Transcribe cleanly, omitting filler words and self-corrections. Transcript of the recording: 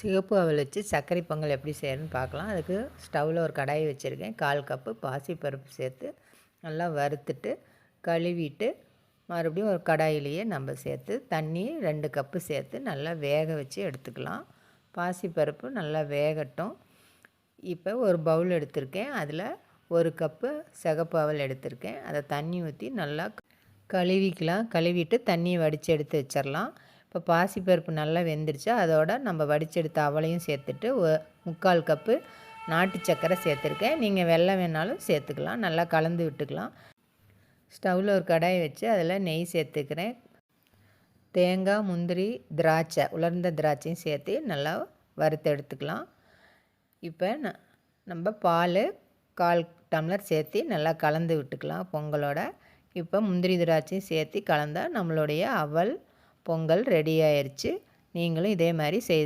சிகப்பு அவல் வச்சு சர்க்கரை பொங்கல் எப்படி செய்யணும்னு பார்க்கலாம். அதுக்கு ஸ்டவ்வில் ஒரு கடாய் வச்சுருக்கேன். 1/4 கப்பு பாசிப்பருப்பு சேர்த்து நல்லா வறுத்துட்டு கழுவிட்டு மறுபடியும் ஒரு கடாயிலேயே நம்ம சேர்த்து தண்ணி 2 கப்பு சேர்த்து நல்லா வேக வச்சு எடுத்துக்கலாம். பாசிப்பருப்பு நல்லா வேகட்டும். இப்போ ஒரு பவுல் எடுத்திருக்கேன். அதில் 1 கப்பு சிகப்பு அவல் எடுத்திருக்கேன். அதை தண்ணி ஊற்றி நல்லா கழுவிக்கலாம். கழுவிட்டு தண்ணியை வடித்து எடுத்து வச்சிடலாம். இப்போ பாசிப்பருப்பு நல்லா வெந்துருச்சு. அதோட நம்ம வடிச்செடுத்த அவலையும் சேர்த்துட்டு 3/4 கப்பு நாட்டு சர்க்கரை சேர்த்துருக்கேன். நீங்கள் வெல்லம் வேணாலும் சேர்த்துக்கலாம். நல்லா கலந்து விட்டுக்கலாம். ஸ்டவ்வில் ஒரு கடாய் வச்சு அதில் நெய் சேர்த்துக்கிறேன். தேங்காய், முந்திரி, திராட்சை, உலர்ந்த திராட்சையும் சேர்த்து நல்லா வறுத்து எடுத்துக்கலாம். இப்போ நம்ம பால் 1/4 டம்ளர் சேர்த்து நல்லா கலந்து விட்டுக்கலாம் பொங்கலோட. இப்போ முந்திரி திராட்சையும் சேர்த்து கலந்தால் நம்மளுடைய அவல் பொங்கல் ரெடி ஆயிடுச்சு. நீங்களும் இதே மாதிரி செய்து